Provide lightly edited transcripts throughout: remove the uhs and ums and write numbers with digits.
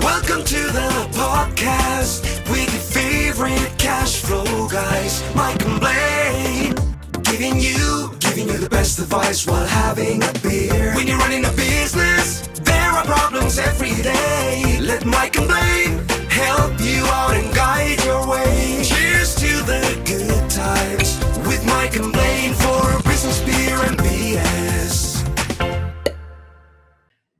Welcome to the podcast with your favorite cash flow guys, Mike and Blaine. Giving you the best advice while having a beer. When you're running a business, there are problems every day. Let Mike and Blaine help you out and guide your way. Cheers to the good times with Mike and Blaine for business, beer, and BS.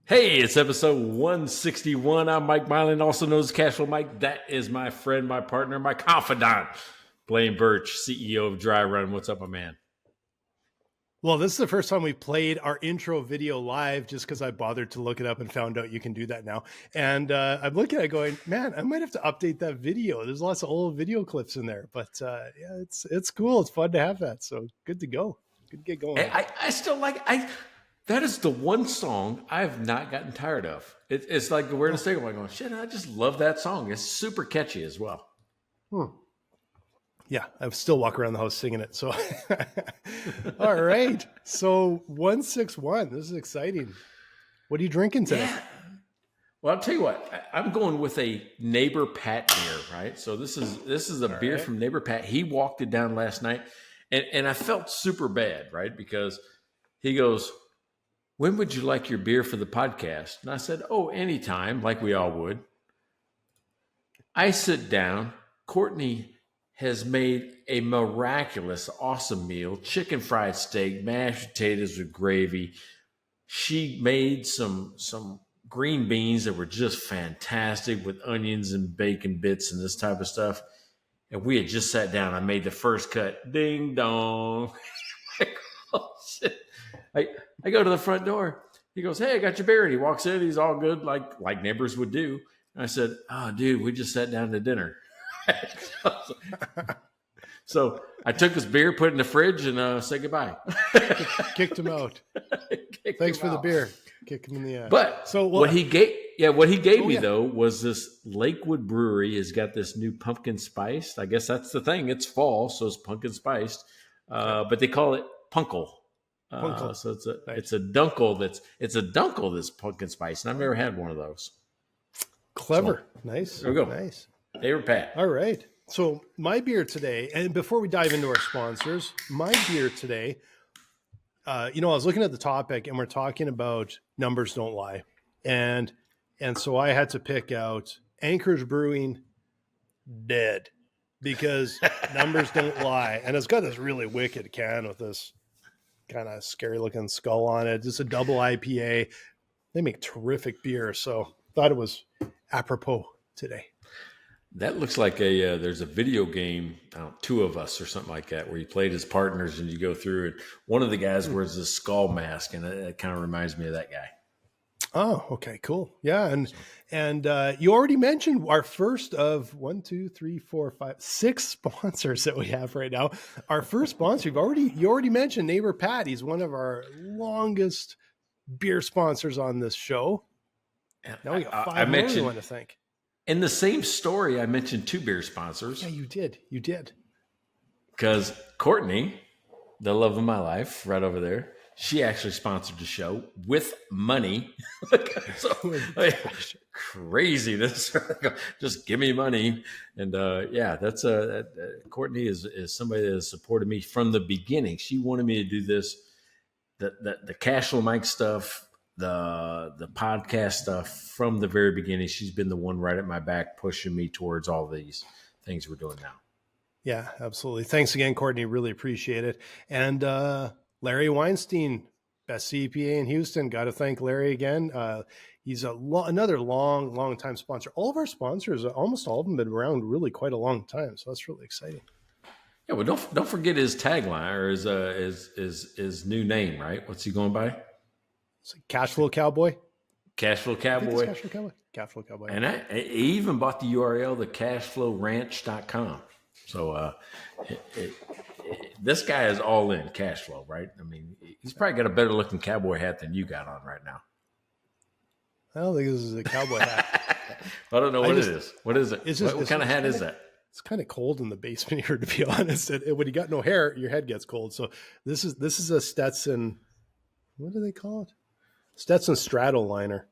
Hey, it's episode 161. I'm Mike Mylan, also known as Cashflow Mike. That is my friend, my partner, my confidant, Blaine Birch, CEO of Dry Run. What's up, my man? Well, this is the first time we played our intro video live just because I bothered to look it up and found out you can do that now. And I'm looking at it going, man, I might have to update that video. There's lots of old video clips in there. But yeah, it's cool. It's fun to have that. So good to go. Good to get going. I still like that is the one song I have not gotten tired of. It's like the weirdest thing. I'm like, going, shit, I just love that song. It's super catchy as well. Yeah, I still walk around the house singing it. So, all right. So 161. This is exciting. What are you drinking today? Yeah. Well, I'll tell you what. I'm going with a Neighbor Pat beer, right? So this is a beer from Neighbor Pat. He walked it down last night, and I felt super bad, right? Because he goes, when would you like your beer for the podcast? And I said, oh, anytime, like we all would. I sit down. Courtney has made a miraculous, awesome meal. Chicken fried steak, mashed potatoes with gravy. She made some green beans that were just fantastic with onions and bacon bits and this type of stuff. And we had just sat down. I made the first cut. Ding dong. Oh, shit. I go to the front door. He goes, hey, I got your beer. And he walks in. He's all good, like neighbors would do. And I said, oh, dude, we just sat down to dinner. So I took his beer, put it in the fridge, and said goodbye. Kicked him out. Thanks for the beer. Kick him in the ass. But so what he gave me though was this Lakewood brewery has got this new pumpkin spiced. I guess that's the thing. It's fall, so it's pumpkin spiced. But they call it Punkel. So it's a Dunkel that's pumpkin spice, and I've never had one of those. Clever. Nice. There we go. Nice. They were Pat. All right. So my beer today, and before we dive into our sponsors, my beer today, I was looking at the topic and we're talking about numbers don't lie. And so I had to pick out Anchorage Brewing Dead because numbers don't lie. And it's got this really wicked can with this kind of scary looking skull on it. It's a double IPA. They make terrific beer. So thought it was apropos today. That looks like there's a video game, Two of Us or something like that, where you played as partners and you go through it. One of the guys wears this skull mask, and it kind of reminds me of that guy. Oh, okay, cool. Yeah. And you already mentioned our first of 6 sponsors that we have right now. Our first sponsor, you already mentioned Neighbor Pat. He's one of our longest beer sponsors on this show. Now we got 5 more we want to thank. In the same story, I mentioned 2 beer sponsors. Yeah, you did. You did. Because Courtney, the love of my life, right over there, she actually sponsored the show with money. Craziness. Just give me money. And that's Courtney is somebody that has supported me from the beginning. She wanted me to do this, the Cashflow Mike stuff, the podcast stuff from the very beginning. She's been the one right at my back pushing me towards all these things we're doing now. Yeah, absolutely. Thanks again, Courtney. Really appreciate it. And Larry Weinstein, best CPA in Houston. Got to thank Larry again. He's another long time sponsor. All of our sponsors, almost all of them, have been around really quite a long time. So that's really exciting. Yeah, well, don't forget his tagline or his new name, right? What's he going by? It's Cashflow Cowboy. Cashflow Cowboy. Cashflow Cowboy. Cashflow Cowboy. And he even bought the URL, the cashflowranch.com. So this guy is all in cash flow, right? I mean, he's probably got a better looking cowboy hat than you got on right now. I don't think this is a cowboy hat. I don't know what it is. What is it? What kind of hat is that? It's kind of cold in the basement here, to be honest. And when you got no hair, your head gets cold. So this is a Stetson. What do they call it? Stetson straddle liner.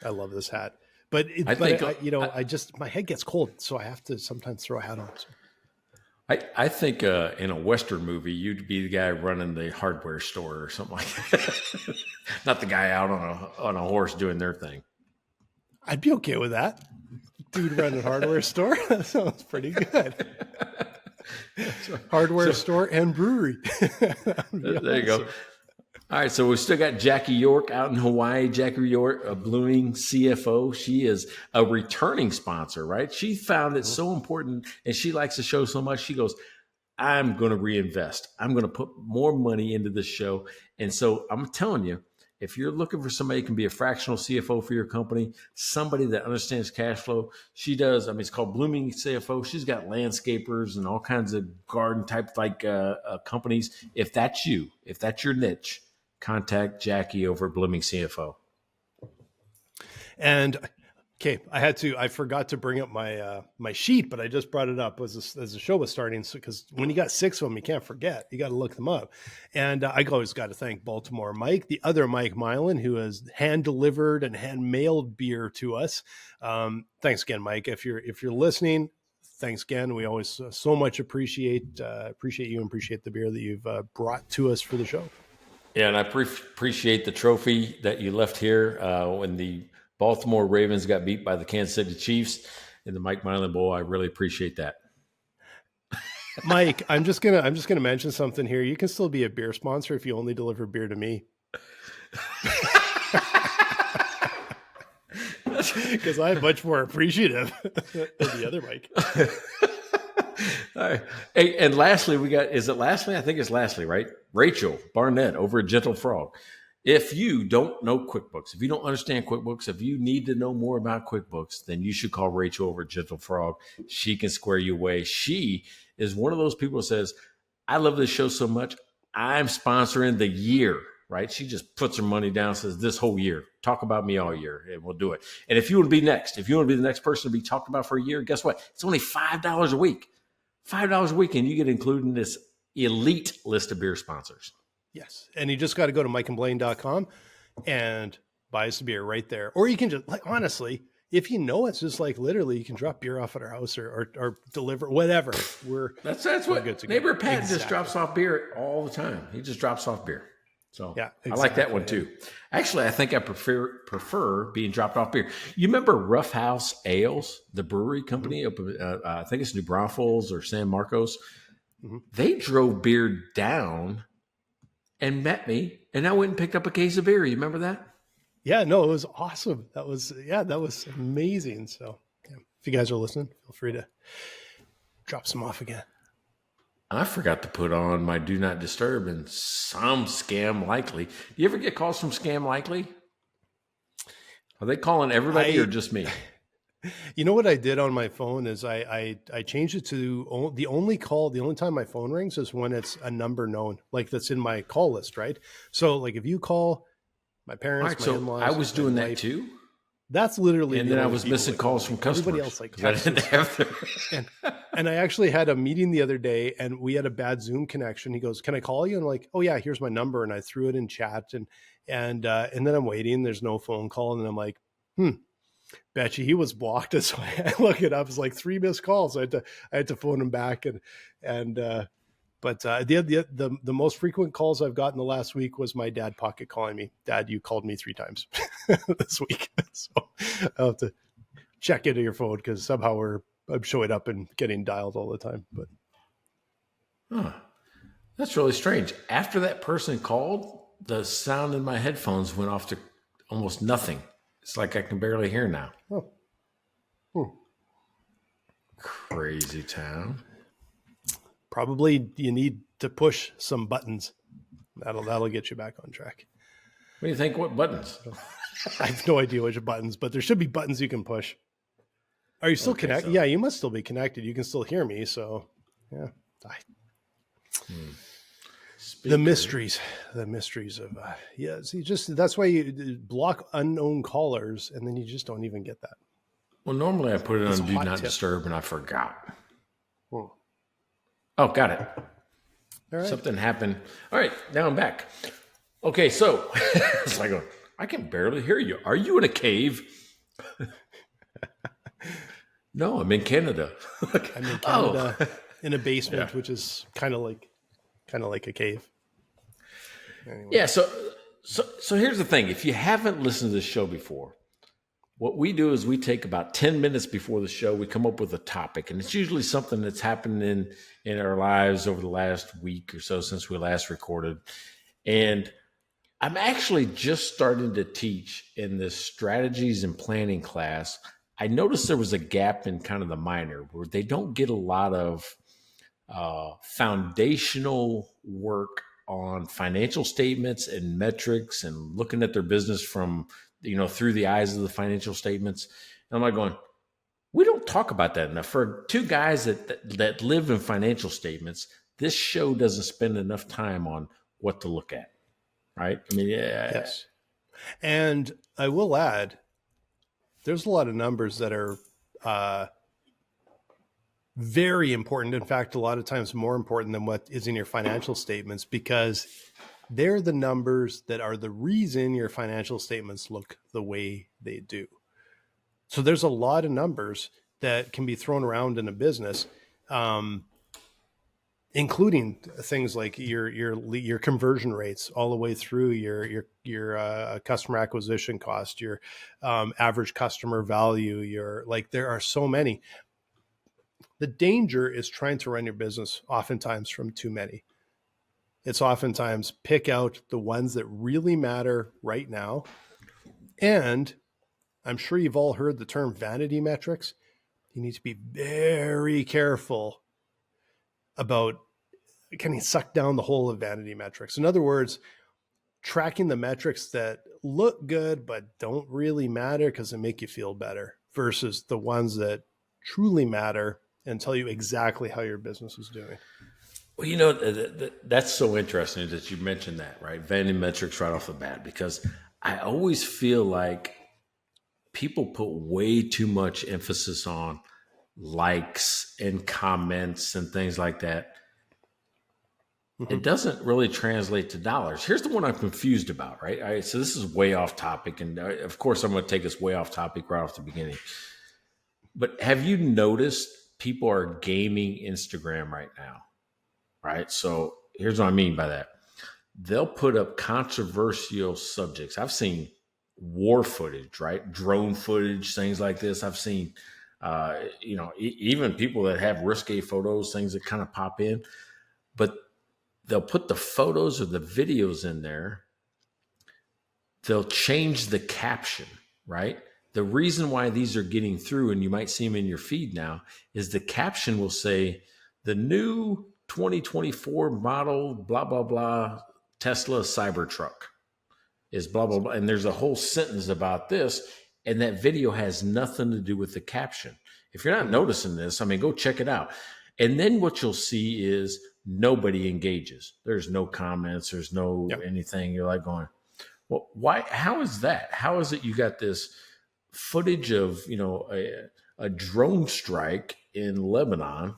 I love this hat. But I think my head gets cold, so I have to sometimes throw a hat on. So. I think in a Western movie, you'd be the guy running the hardware store or something like that. Not the guy out on a horse doing their thing. I'd be okay with that. Dude running a hardware store? That sounds pretty good. Hardware store and brewery. There you go. All right, so we still got Jackie York out in Hawaii. Jackie York, a Brewing CFO. She is a returning sponsor, right? She found it so important, and she likes the show so much. She goes, I'm going to reinvest. I'm going to put more money into this show. And so I'm telling you, if you're looking for somebody who can be a fractional CFO for your company, somebody that understands cash flow, she does. I mean, it's called Blooming CFO. She's got landscapers and all kinds of garden type companies. If that's you, if that's your niche, contact Jackie over at Blooming CFO. And okay, I forgot to bring up my my sheet, but I just brought it up as the show was starting. So, because when you got 6 of them, you can't forget. You got to look them up. And I always got to thank Baltimore Mike, the other Mike Milan, who has hand delivered and hand mailed beer to us. Thanks again, Mike. If you're listening, thanks again. We always so much appreciate you and appreciate the beer that you've brought to us for the show. Yeah, and I appreciate the trophy that you left here when the Baltimore Ravens got beat by the Kansas City Chiefs in the Mike Milan Bowl. I really appreciate that. Mike, I'm just gonna mention something here. You can still be a beer sponsor if you only deliver beer to me. Because I'm much more appreciative than the other Mike. All right. Hey, and lastly, is it lastly? I think it's lastly, right? Rachel Barnett over at Gentle Frog. If you don't know QuickBooks, if you don't understand QuickBooks, if you need to know more about QuickBooks, then you should call Rachel over at Gentle Frog. She can square you away. She is one of those people who says, I love this show so much, I'm sponsoring the year, right? She just puts her money down and says, this whole year, talk about me all year, and we'll do it. And if you want to be next, if you want to be the next person to be talked about for a year, guess what? It's only $5 a week. $5 a week, and you get included in this elite list of beer sponsors. Yes. And you just got to go to mikeandblaine.com and buy us a beer right there. Or you can just, like, honestly, if you know, it's just like literally you can drop beer off at our house or deliver, whatever. That's what good to neighbor Pat just drops off beer all the time. He just drops off beer. So yeah, exactly. I like that one too. Actually, I think I prefer being dropped off beer. You remember Rough House Ales, the brewery company up, I think it's New Braunfels or San Marcos. Mm-hmm. They drove beer down and met me, and I went and picked up a case of beer. You remember that? Yeah, no, it was awesome. That was amazing. So yeah, if you guys are listening, feel free to drop some off again. I forgot to put on my Do Not Disturb and some Scam Likely. Do you ever get calls from Scam Likely? Are they calling everybody or just me? You know what I did on my phone is I changed it to the only time my phone rings is when it's a number known, like that's in my call list, right? So like if you call my parents, my in-laws, I was doing that too. That's literally, and then I was missing calls from customers. Everybody else like I didn't have them. and I actually had a meeting the other day, and we had a bad Zoom connection. He goes, "Can I call you?" And I'm like, "Oh yeah, here's my number." And I threw it in chat, and then I'm waiting. There's no phone call, and then I'm like, bet you he was blocked. And so I look it up. It's like 3 missed calls. I had to phone him back, But the most frequent calls I've gotten the last week was my dad pocket calling me. Dad, you called me 3 times this week. So I'll have to check into your phone because somehow I'm showing up and getting dialed all the time. But that's really strange. After that person called, the sound in my headphones went off to almost nothing. It's like I can barely hear now. Crazy town. Probably you need to push some buttons. That'll get you back on track. What do you think? What buttons? I have no idea which buttons, but there should be buttons you can push. Are you still connected? So. Yeah, you must still be connected. You can still hear me. So, yeah. The mysteries of See, that's why you block unknown callers, and then you just don't even get that. Well, normally I put it on Do Not Disturb, and I forgot. Oh, got it. All right. Something happened. All right, now I'm back. Okay, so it's like I can barely hear you. Are you in a cave? No, I'm in Canada. I'm in Oh, Canada in a basement, yeah. which is kind of like a cave. Anyway. Yeah. So here's the thing. If you haven't listened to this show before, what we do is we take about 10 minutes before the show, we come up with a topic, and it's usually something that's happened in our lives over the last week or so since we last recorded. And I'm actually just starting to teach in this strategies and planning class. I noticed there was a gap in kind of the minor where they don't get a lot of foundational work on financial statements and metrics and looking at their business from, through the eyes of the financial statements. And I'm like going, we don't talk about that enough. For two guys that live in financial statements, this show doesn't spend enough time on what to look at. Right? I mean, yeah. Yes. And I will add, there's a lot of numbers that are very important. In fact, a lot of times more important than what is in your financial statements, because they're the numbers that are the reason your financial statements look the way they do. So there's a lot of numbers that can be thrown around in a business, including things like your conversion rates all the way through your customer acquisition cost, your average customer value, there are so many. The danger is trying to run your business oftentimes from too many. It's oftentimes pick out the ones that really matter right now. And I'm sure you've all heard the term vanity metrics. You need to be very careful about kind of suck down the whole of vanity metrics. In other words, tracking the metrics that look good but don't really matter because they make you feel better, versus the ones that truly matter and tell you exactly how your business is doing. Well, that's so interesting that you mentioned that, right? Vanity metrics right off the bat, because I always feel like people put way too much emphasis on likes and comments and things like that. It doesn't really translate to dollars. Here's the one I'm confused about, right? All right, so this is way off topic. And of course, I'm going to take us way off topic right off the beginning. But have you noticed people are gaming Instagram right now? Right? So here's what I mean by that. They'll put up controversial subjects. I've seen war footage, right? Drone footage, things like this. I've seen, even people that have risque photos, things that kind of pop in. But they'll put the photos or the videos in there. They'll change the caption, right? The reason why these are getting through, and you might see them in your feed now, is the caption will say, the new 2024 model, blah, blah, blah, Tesla Cybertruck is blah, blah, blah. And there's a whole sentence about this, and that video has nothing to do with the caption. If you're not noticing this, go check it out. And then what you'll see is nobody engages. There's no comments. There's no anything. You're like going, well, why? How is that? How is it you got this footage of, a drone strike in Lebanon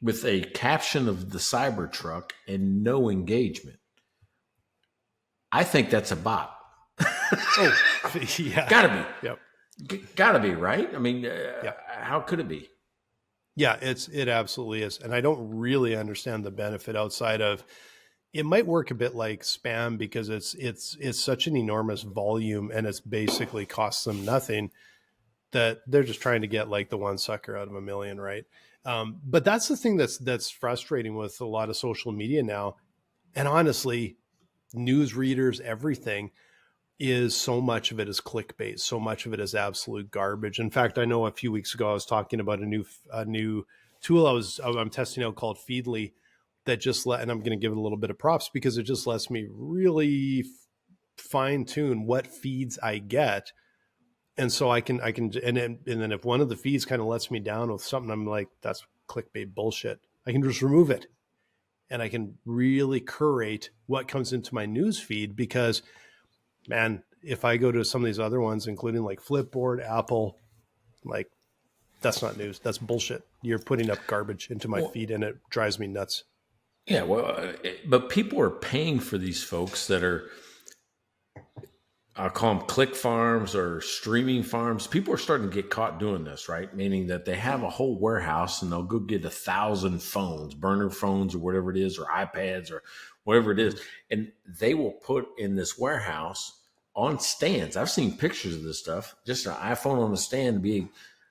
with a caption of the Cybertruck and no engagement? I think that's a bot. Oh, yeah. Gotta be. Yep. Gotta be, right? How could it be? Yeah, it absolutely is. And I don't really understand the benefit outside of, it might work a bit like spam, because it's such an enormous volume and it's basically costs them nothing, that they're just trying to get like the one sucker out of a million, right? But that's the thing that's frustrating with a lot of social media now. And honestly, news readers, everything, is so much of it is clickbait. So much of it is absolute garbage. In fact, I know a few weeks ago I was talking about a new tool I'm testing out called Feedly, that and I'm going to give it a little bit of props, because it just lets me really fine tune what feeds I get. And so I can, and then if one of the feeds kind of lets me down with something, I'm like, that's clickbait bullshit, I can just remove it. And I can really curate what comes into my news feed, because man, if I go to some of these other ones, including like Flipboard, Apple, like, that's not news. That's bullshit. You're putting up garbage into my feed, and it drives me nuts. Yeah, well, but people are paying for these folks that are I call them click farms or streaming farms. People are starting to get caught doing this, right? Meaning that they have a whole warehouse and they'll go get 1,000 phones, burner phones or whatever it is, or iPads or whatever it is. And they will put in this warehouse on stands. I've seen pictures of this stuff, just an iPhone on a stand being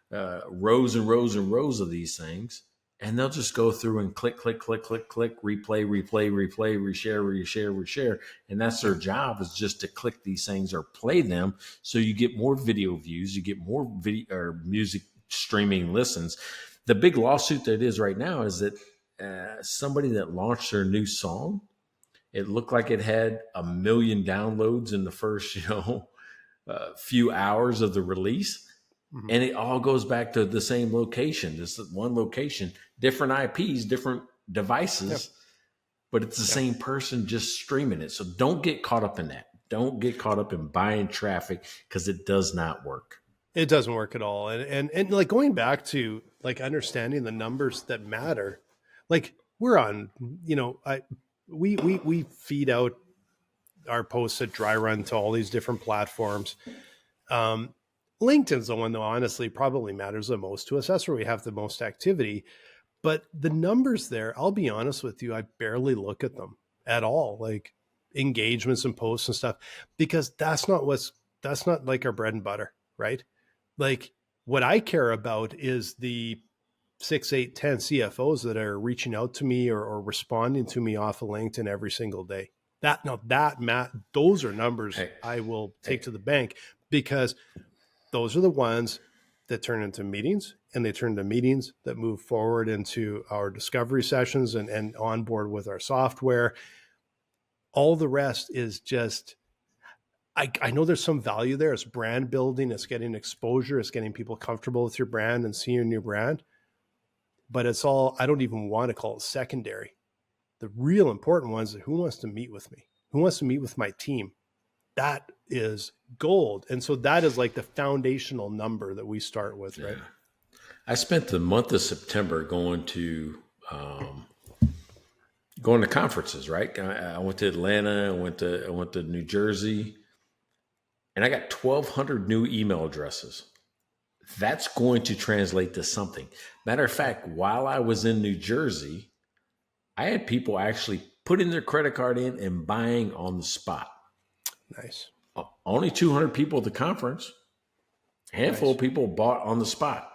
rows and rows and rows of these things. And they'll just go through and click, click, click, click, click, replay, replay, replay, reshare, reshare, reshare. And that's their job, is just to click these things or play them. So you get more video views, you get more video or music streaming listens. The big lawsuit that is right now is that somebody that launched their new song, it looked like it had 1 million downloads in the first, few hours of the release. Mm-hmm. And it all goes back to the same location. This one location, different IPs, different devices, yep. But it's the same person just streaming it. So don't get caught up in that. Don't get caught up in buying traffic, because it does not work. It doesn't work at all. And like going back to like understanding the numbers that matter, like we're on, we feed out our posts at Dry Run to all these different platforms. LinkedIn's the one that honestly probably matters the most to us. That's where we have the most activity. But the numbers there, I'll be honest with you, I barely look at them at all, like engagements and posts and stuff, because that's not like our bread and butter, right? Like what I care about is the 6, 8, 10 CFOs that are reaching out to me or responding to me off of LinkedIn every single day. Those are numbers I will take to the bank, because those are the ones that turn into meetings, and they turn into meetings that move forward into our discovery sessions and onboard with our software. All the rest is just, I know there's some value there. It's brand building. It's getting exposure. It's getting people comfortable with your brand and seeing your new brand. But it's all, I don't even want to call it secondary. The real important ones are who wants to meet with me? Who wants to meet with my team? That is gold. And so that is like the foundational number that we start with, right? I spent the month of September going to conferences, right? I went to Atlanta, I went to New Jersey, and I got 1,200 new email addresses. That's going to translate to something. Matter of fact, while I was in New Jersey, I had people actually putting their credit card in and buying on the spot. Nice. Only 200 people at the conference. A handful of people bought on the spot.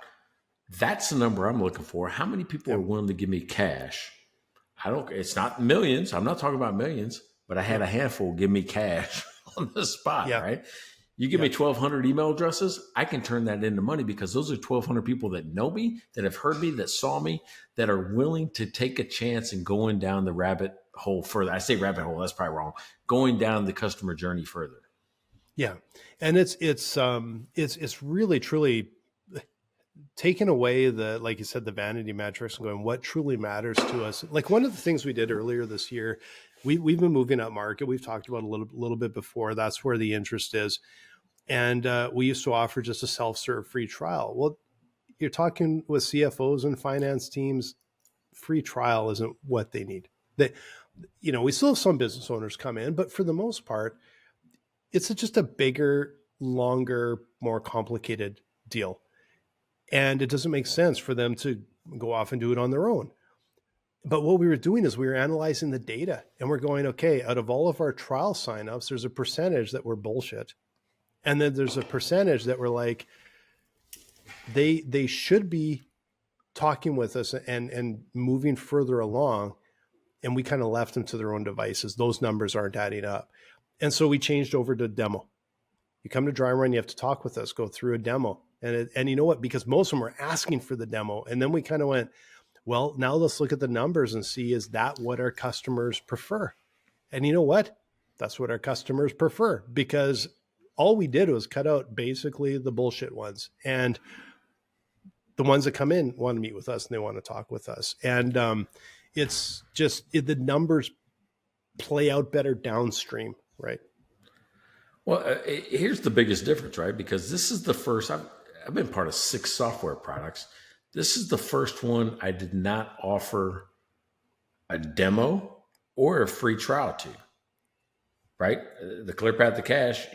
That's the number I'm looking for. How many people are willing to give me cash? It's not millions. I'm not talking about millions, but I had a handful give me cash on the spot, right? You give me 1,200 email addresses, I can turn that into money, because those are 1,200 people that know me, that have heard me, that saw me, that are willing to take a chance and going down the rabbit hole further. I say rabbit hole, that's probably wrong. Going down the customer journey further. Yeah. And it's really truly taking away the, like you said, the vanity metrics and going, what truly matters to us. Like one of the things we did earlier this year, we've been moving up market. We've talked about a little bit before. That's where the interest is. And we used to offer just a self-serve free trial. Well, you're talking with CFOs and finance teams, free trial isn't what they need. We still have some business owners come in, but for the most part, it's just a bigger, longer, more complicated deal. And it doesn't make sense for them to go off and do it on their own. But what we were doing is we were analyzing the data, and we're going, okay, out of all of our trial signups, there's a percentage that were bullshit. And then there's a percentage that were like, they should be talking with us and moving further along. And we kind of left them to their own devices. Those numbers aren't adding up. And so we changed over to demo. You come to Dry Run, you have to talk with us, go through a demo. And you know what? Because most of them were asking for the demo. And then we kind of went, well, now let's look at the numbers and see, is that what our customers prefer? And you know what? That's what our customers prefer, because all we did was cut out basically the bullshit ones. And the ones that come in want to meet with us and they want to talk with us. And it's just the numbers play out better downstream, right? Well, here's the biggest difference, right? Because this is the first, I've been part of 6 software products. This is the first one I did not offer a demo or a free trial to. right? The clear path to cash,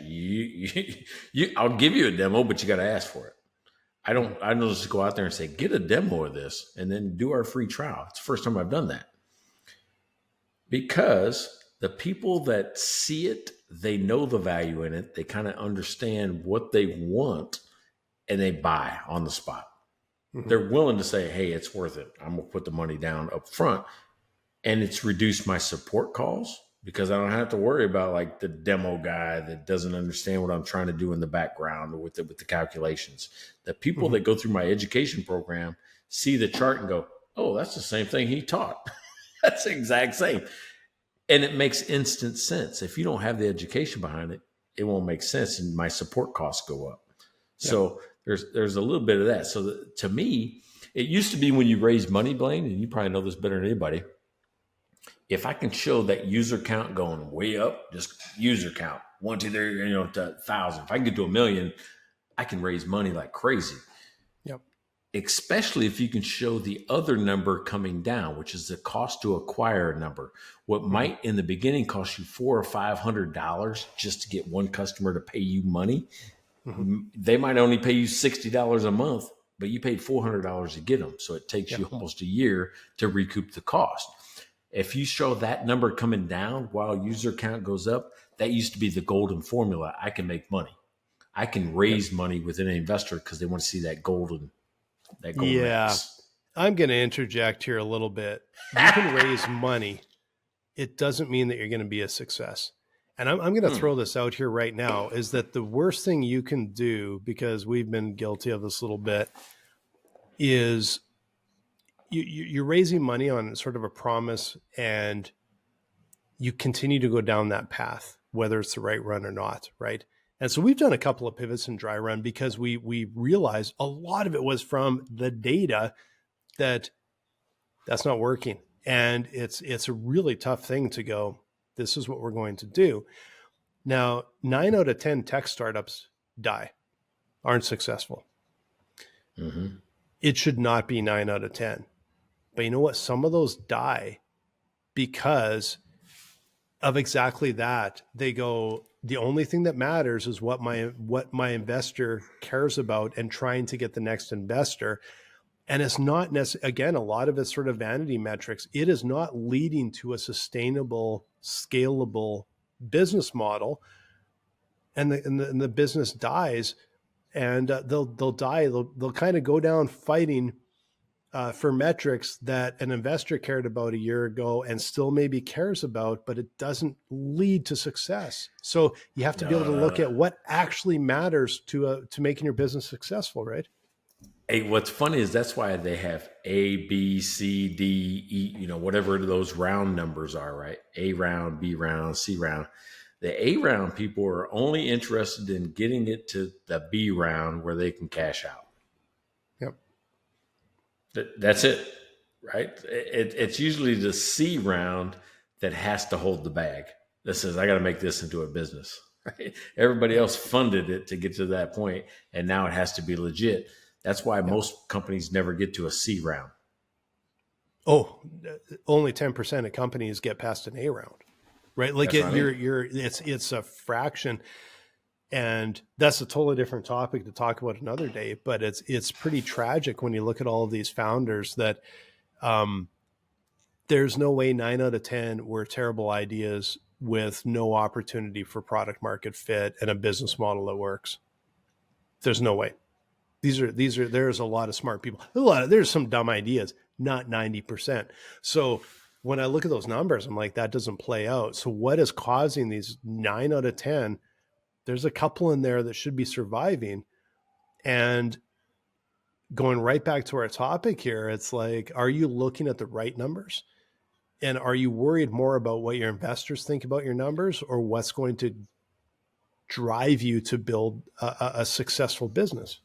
I'll give you a demo, but you got to ask for it. I don't just go out there and say, get a demo of this and then do our free trial. It's the first time I've done that. Because the people that see it, they know the value in it. They kind of understand what they want and they buy on the spot. Mm-hmm. They're willing to say, hey, it's worth it. I'm going to put the money down up front. And it's reduced my support calls because I don't have to worry about like the demo guy that doesn't understand what I'm trying to do in the background or with the calculations. The people that go through my education program see the chart and go, oh, that's the same thing he taught. That's the exact same. And it makes instant sense. If you don't have the education behind it, it won't make sense. And my support costs go up. Yeah. So there's a little bit of that. So to me, it used to be when you raise money, Blaine, and you probably know this better than anybody. If I can show that user count going way up, just user count, 1, 2, 3, to 1,000. If I can get to 1 million, I can raise money like crazy. Yep. Especially if you can show the other number coming down, which is the cost to acquire a number. What might in the beginning cost you $400 or $500 just to get one customer to pay you money, they might only pay you $60 a month, but you paid $400 to get them. So it takes you almost a year to recoup the cost. If you show that number coming down while user count goes up, that used to be the golden formula. I can make money. I can raise money with an investor because they want to see that golden mix. I'm going to interject here a little bit. You can raise money. It doesn't mean that you're going to be a success. And I'm going to throw this out here right now, is that the worst thing you can do, because we've been guilty of this a little bit, is you're raising money on sort of a promise and you continue to go down that path, whether it's the right run or not, right? And so we've done a couple of pivots in dry run because we realized a lot of it was from the data that's not working. And it's a really tough thing to go, this is what we're going to do. Now, 9 out of 10 tech startups aren't successful. Mm-hmm. It should not be 9 out of 10. But you know what? Some of those die because of exactly that. They go, the only thing that matters is what my investor cares about and trying to get the next investor. And it's not necessarily, again, a lot of it's sort of vanity metrics. It is not leading to a sustainable, scalable business model. And the business dies, and they'll die. They'll kind of go down fighting for metrics that an investor cared about a year ago and still maybe cares about, but it doesn't lead to success. So you have to be able to look at what actually matters to making your business successful, right? Hey, what's funny is that's why they have A, B, C, D, E, whatever those round numbers are, right? A round, B round, C round. The A round people are only interested in getting it to the B round where they can cash out. That's it, right? It's usually the C round that has to hold the bag. That says, I got to make this into a business, right? Everybody else funded it to get to that point, and now it has to be legit. That's why most companies never get to a C round. Oh, only 10% of companies get past an A round, right? Like it's a fraction. And that's a totally different topic to talk about another day, but it's pretty tragic when you look at all of these founders that there's no way 9 out of 10 were terrible ideas with no opportunity for product market fit and a business model that works. There's no way. There's a lot of smart people. There's some dumb ideas, not 90%. So when I look at those numbers, I'm like, that doesn't play out. So what is causing these 9 out of 10? There's a couple in there that should be surviving. And going right back to our topic here, it's like, are you looking at the right numbers? And are you worried more about what your investors think about your numbers or what's going to drive you to build a successful business?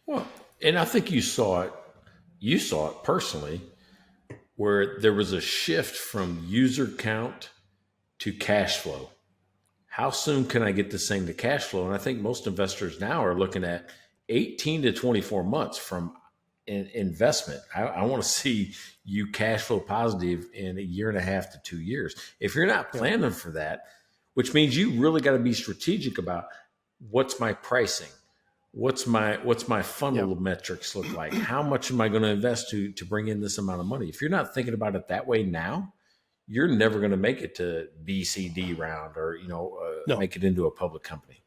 Well, and I think you saw it personally, where there was a shift from user count to cash flow. How soon can I get this thing to cash flow? And I think most investors now are looking at 18 to 24 months from investment. I want to see you cash flow positive in a year and a half to 2 years. If you're not planning for that, which means you really got to be strategic about what's my pricing, what's my funnel metrics look like, how much am I going to invest to bring in this amount of money. If you're not thinking about it that way now, you're never going to make it to BCD round or make it into a public company.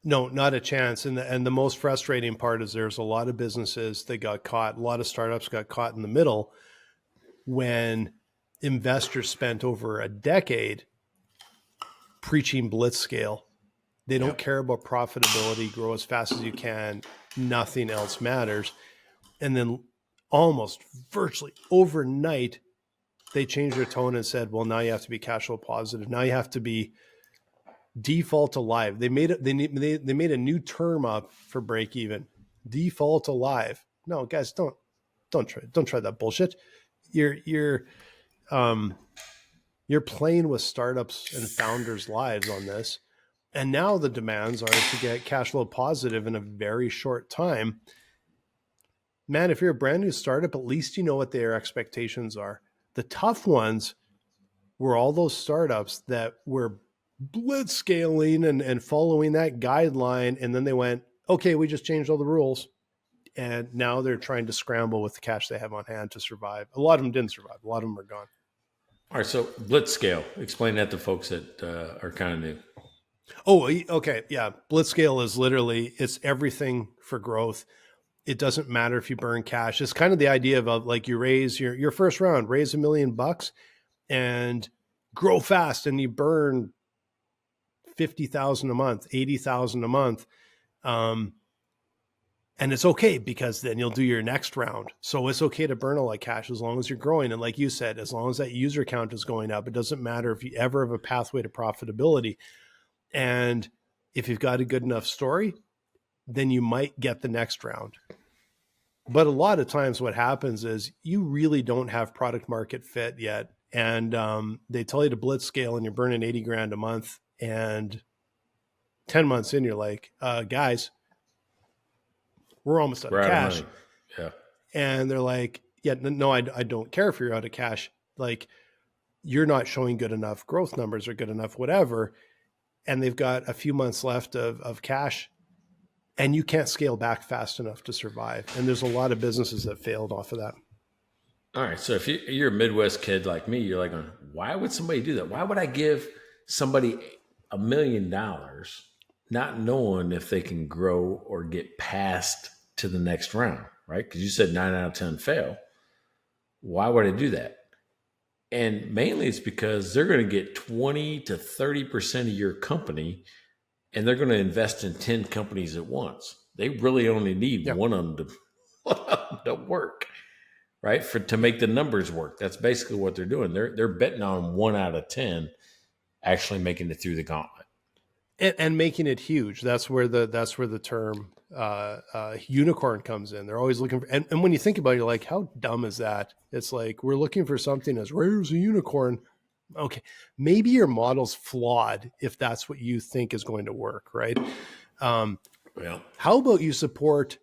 No, not a chance. And the most frustrating part is there's a lot of businesses that got caught, a lot of startups got caught in the middle when investors spent over a decade preaching blitz scale. They don't care about profitability, grow as fast as you can, nothing else matters. And then almost virtually overnight, they changed their tone and said, well, now you have to be cash flow positive. Now you have to be default alive. They made a new term up for break even. Default alive. No, guys, don't try that bullshit. You're playing with startups and founders' lives on this. And now the demands are to get cash flow positive in a very short time. Man, if you're a brand new startup, at least you know what their expectations are. The tough ones were all those startups that were blitz scaling and following that guideline. And then they went, okay, we just changed all the rules. And now they're trying to scramble with the cash they have on hand to survive. A lot of them didn't survive. A lot of them are gone. All right. So blitz scale, explain that to folks that are kind of new. Oh, okay. Yeah. Blitzscale is literally, it's everything for growth. It doesn't matter if you burn cash. It's kind of the idea of like you raise your first round, raise $1 million and grow fast, and you burn 50,000 a month, 80,000 a month. And it's okay because then you'll do your next round. So it's okay to burn all that cash as long as you're growing. And like you said, as long as that user count is going up, it doesn't matter if you ever have a pathway to profitability. And if you've got a good enough story, then you might get the next round. But a lot of times what happens is you really don't have product market fit yet. And they tell you to blitz scale and you're burning 80 grand a month. And 10 months in, you're like, guys, we're almost out of cash. Yeah. And they're like, yeah, no, I don't care if you're out of cash. Like, you're not showing good enough growth numbers or good enough, whatever. And they've got a few months left of cash, and you can't scale back fast enough to survive. And there's a lot of businesses that failed off of that. All right. So if you're a Midwest kid like me, you're like, why would somebody do that? Why would I give somebody $1 million not knowing if they can grow or get past to the next round, right? Because you said 9 out of 10 fail. Why would I do that? And mainly it's because they're going to get 20 to 30% of your company, and they're going to invest in 10 companies at once. They really only need one of them to work, right? To make the numbers work. That's basically what they're doing. They're betting on 1 out of 10 actually making it through the gauntlet. And making it huge. That's where the term unicorn comes in. They're always looking for, and when you think about it, you're like, how dumb is that? It's like, we're looking for something as rare as a unicorn. Okay, maybe your model's flawed if that's what you think is going to work, right? Well, how about you support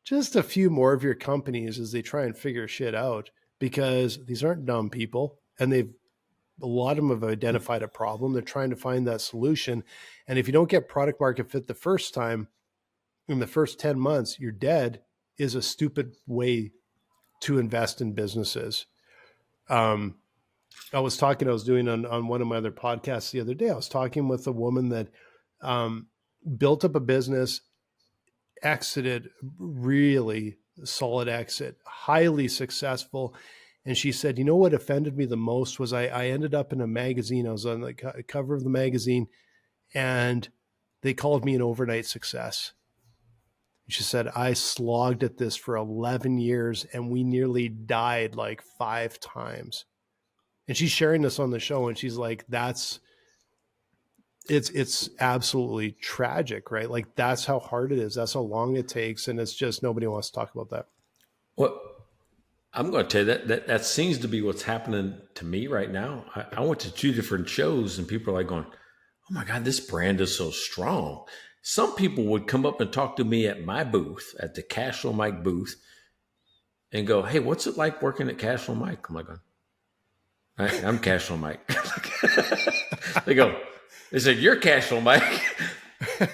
just a few more of your companies as they try and figure shit out? Because these aren't dumb people, and a lot of them have identified a problem. They're trying to find that solution. And if you don't get product market fit the first time, in the first 10 months, you're dead, is a stupid way to invest in businesses. I was doing on one of my other podcasts the other day, I was talking with a woman that built up a business, exited, really solid exit, highly successful. And she said, you know what offended me the most was I ended up in a magazine. I was on the cover of the magazine, and they called me an overnight success. She said, I slogged at this for 11 years and we nearly died like 5 times. And she's sharing this on the show, and she's like, it's absolutely tragic, right? Like, that's how hard it is. That's how long it takes. And it's just, nobody wants to talk about that. Well, I'm going to tell you that seems to be what's happening to me right now. I went to 2 different shows, and people are like going, oh my God, this brand is so strong. Some people would come up and talk to me at my booth, at the Cashflow Mike booth, and go, hey, what's it like working at Cashflow Mike? I'm like, I'm Cashflow Mike. They go, They said, "Your cash flow, Mike."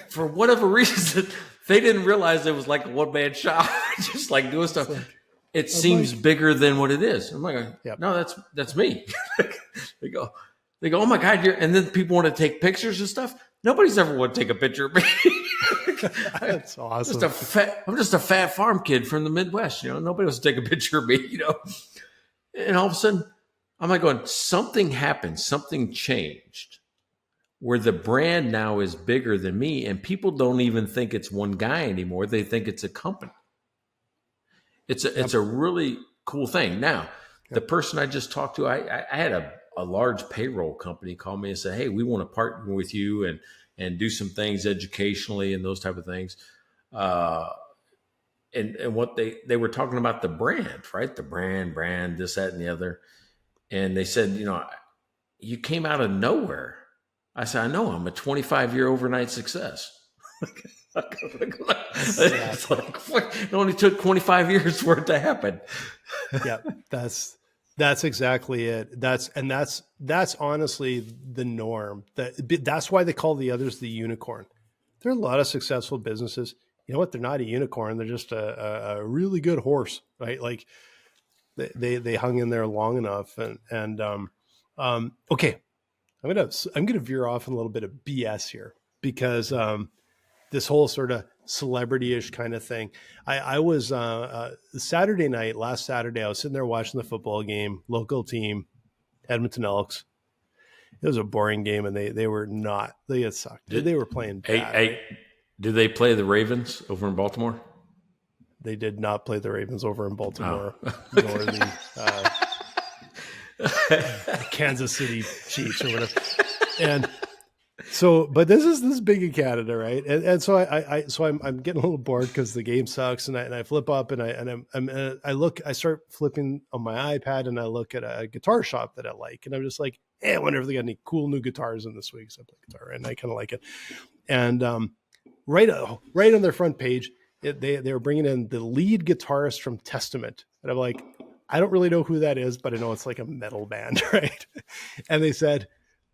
For whatever reason, they didn't realize it was like a one-man shop, just like doing stuff. It seems bigger than what it is. I'm like, no, that's me. They go, oh my God, and then people want to take pictures and stuff. Nobody's ever want to take a picture of me. That's awesome. I'm just a fat farm kid from the Midwest. Nobody wants to take a picture of me. And all of a sudden, I'm like going, something happened, something changed, where the brand now is bigger than me, and people don't even think it's one guy anymore. They think it's a company. It's a really cool thing. Now, the person I just talked to, I had a large payroll company call me and say, "Hey, we want to partner with you and do some things educationally and those type of things." And what they were talking about the brand, right? The brand, this, that, and the other. And they said, you came out of nowhere. I said, I know, I'm a 25-year overnight success. It's like, it only took 25 years for it to happen. Yeah, that's exactly it. That's honestly the norm. That's why they call the others the unicorn. There are a lot of successful businesses. You know what? They're not a unicorn. They're just a really good horse, right? Like they hung in there long enough. And okay, I'm gonna veer off in a little bit of BS here because this whole sort of celebrity-ish kind of thing. I was Saturday night, last Saturday, I was sitting there watching the football game, local team, Edmonton Elks. It was a boring game, and they were not. They had sucked. They were playing bad. Did they play the Ravens over in Baltimore? They did not play the Ravens over in Baltimore, nor the Kansas City Chiefs or whatever. And so, but this is big in Canada, right? And so I'm getting a little bored because the game sucks, and I flip up and I start flipping on my iPad, and I look at a guitar shop that I like, and I'm just like, I wonder if they got any cool new guitars in this week. So I play guitar, and I kind of like it. And right on their front page, they were bringing in the lead guitarist from Testament, and I'm like, I don't really know who that is, but I know it's like a metal band, right? And they said,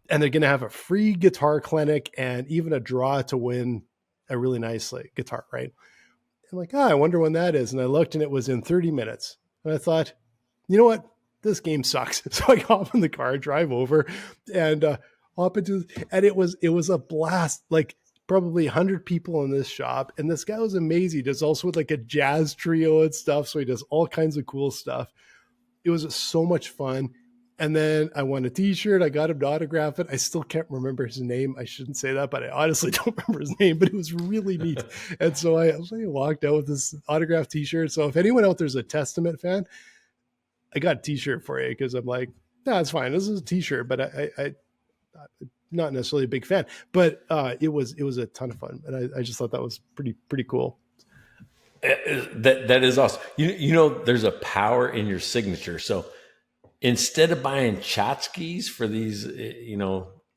and they're going to have a free guitar clinic and even a draw to win a really nice guitar, right? I'm like, I wonder when that is. And I looked, and it was in 30 minutes. And I thought, you know what? This game sucks. So I hop in the car, drive over, and hop into, and it was a blast. Like probably 100 people in this shop, and this guy was amazing. He does also with like a jazz trio and stuff, so he does all kinds of cool stuff. It was so much fun. And then I won a t-shirt. I got him to autograph it. I still can't remember his name. I shouldn't say that, but I honestly don't remember his name, but it was really neat. And so I walked out with this autographed t-shirt. So if anyone out there's a Testament fan, I got a t-shirt for you, because I'm like, no, it's fine. This is a t-shirt, but I not necessarily a big fan, but it was a ton of fun. And I just thought that was pretty cool. That is awesome. There's a power in your signature. So instead of buying tchotchkes for these,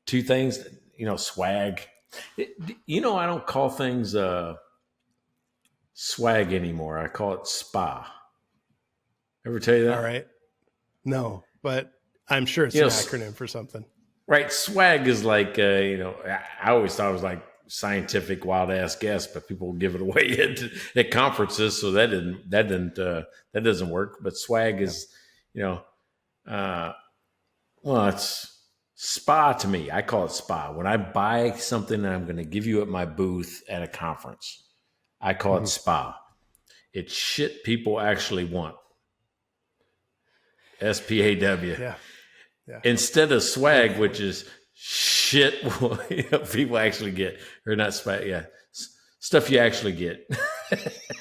two things, swag, I don't call things swag anymore. I call it spa. Ever tell you that? All right. No, but I'm sure it's an acronym for something. Right. Swag is like, I always thought it was like scientific wild ass guess, but people give it away at conferences. So that doesn't work. But swag is, it's spa to me. I call it spa. When I buy something that I'm going to give you at my booth at a conference, I call it spa. It's shit people actually want. SPAW. Yeah. Instead of swag, which is shit people actually get, or not swag. Yeah. Stuff you actually get.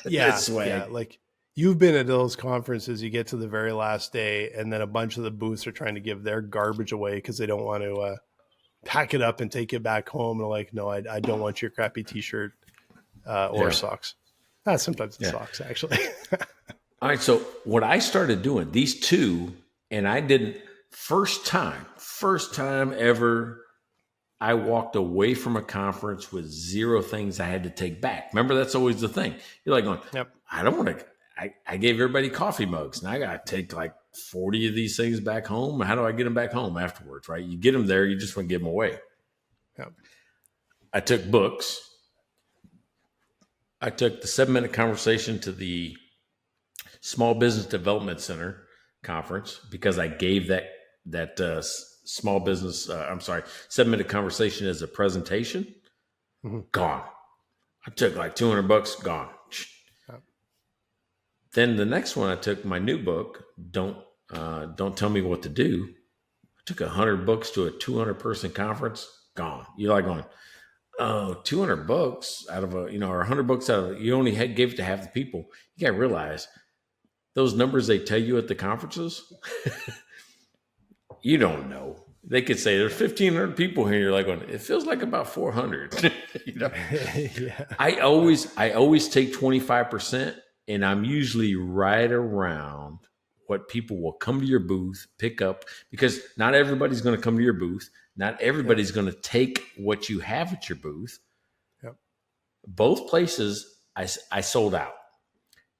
Yeah. Swag. Yeah. Like, you've been at those conferences, you get to the very last day, and then a bunch of the booths are trying to give their garbage away because they don't want to pack it up and take it back home. And they're like, no, I don't want your crappy t-shirt or socks. Sometimes it's socks, actually. All right. So what I started doing, these two, and I didn't, first time ever, I walked away from a conference with 0 things I had to take back. Remember, that's always the thing. You're like going, yep. I don't want to, I gave everybody coffee mugs, and I got to take like 40 of these things back home. How do I get them back home afterwards, right? You get them there, you just want to give them away. Yeah. I took books. I took the 7-minute conversation to the Small Business Development Center conference because I gave that small business, 7-minute conversation as a presentation. Mm-hmm. Gone. I took like $200, gone. Yeah. Then the next one I took my new book, Don't Tell Me What to Do. I took $100 to a 200-person conference, gone. You're like going, oh, $200 out of or $100 out of, you only gave it to half the people. You got to realize those numbers they tell you at the conferences, you don't know. They could say there's 1,500 people here. You're like, it feels like about 400. Yeah. I always take 25%, and I'm usually right around what people will come to your booth, pick up, because not everybody's going to come to your booth. Not everybody's going to take what you have at your booth. Yep. Both places, I sold out.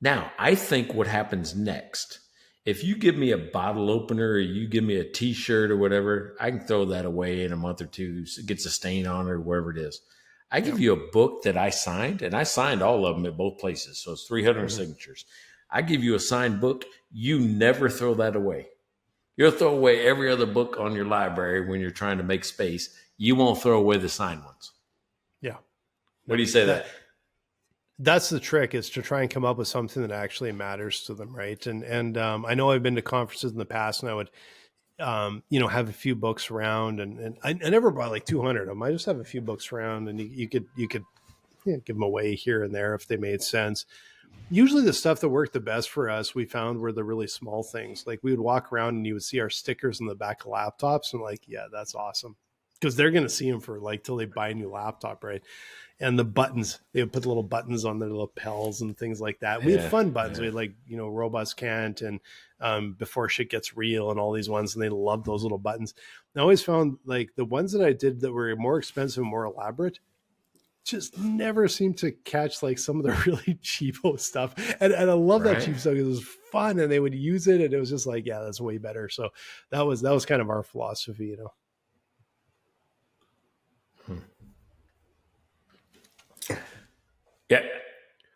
Now, I think what happens next, if you give me a bottle opener or you give me a T-shirt or whatever, I can throw that away in a month or two. It gets a stain on it or wherever it is. I give you a book that I signed, and I signed all of them at both places. So it's 300 signatures. I give you a signed book. You never throw that away. You'll throw away every other book on your library when you're trying to make space. You won't throw away the signed ones. Yeah. What do you say to that? That's the trick, is to try and come up with something that actually matters to them. Right. And I know I've been to conferences in the past, and I would, have a few books around, and I never bought like 200 of them. I just have a few books around, and you could give them away here and there if they made sense. Usually the stuff that worked the best for us, we found, were the really small things. Like we would walk around and you would see our stickers on the back of laptops, and like, yeah, that's awesome. Because they're going to see them for like till they buy a new laptop, right? And the buttons, they would put little buttons on their lapels and things like that. We had fun buttons. We had like, Robots Can't and Before Shit Gets Real and all these ones. And they loved those little buttons. I always found like the ones that I did that were more expensive and more elaborate just never seemed to catch like some of the really cheapo stuff. And I love that cheap stuff. It was fun and they would use it. And it was just like, yeah, that's way better. So that was kind of our philosophy, Yeah,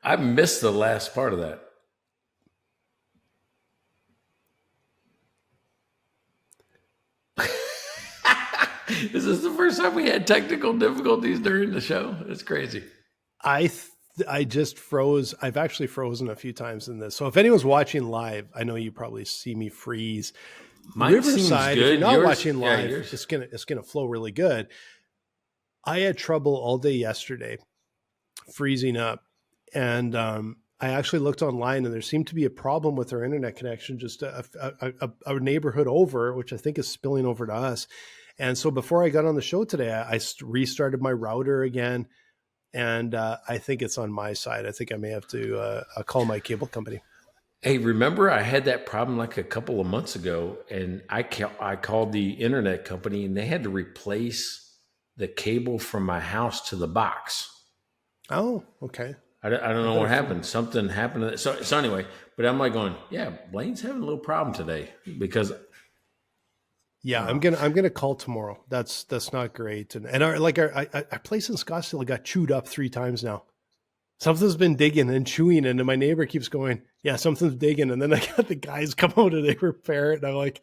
I missed the last part of that. This is the first time we had technical difficulties during the show. It's crazy. I just froze. I've actually frozen a few times in this. So if anyone's watching live, I know you probably see me freeze. Mine Riverside, if you're not watching live, yeah, it's gonna flow really good. I had trouble all day yesterday freezing up, and I actually looked online, and there seemed to be a problem with our internet connection just a neighborhood over, which I think is spilling over to us. And so before I got on the show today, I restarted my router again, and I think it's on my side. I think I may have to call my cable company. Hey, remember I had that problem like a couple of months ago, and I called the internet company, and they had to replace the cable from my house to the box. Oh, okay. I don't know what happened. Something happened. So anyway, but I'm like going, yeah, Blaine's having a little problem today because. Yeah, I'm gonna call tomorrow. That's not great. And our place in Scottsdale got chewed up 3 times now. Something's been digging and chewing, and then my neighbor keeps going, yeah, something's digging. And then I got the guys come out and they repair it, and I'm like,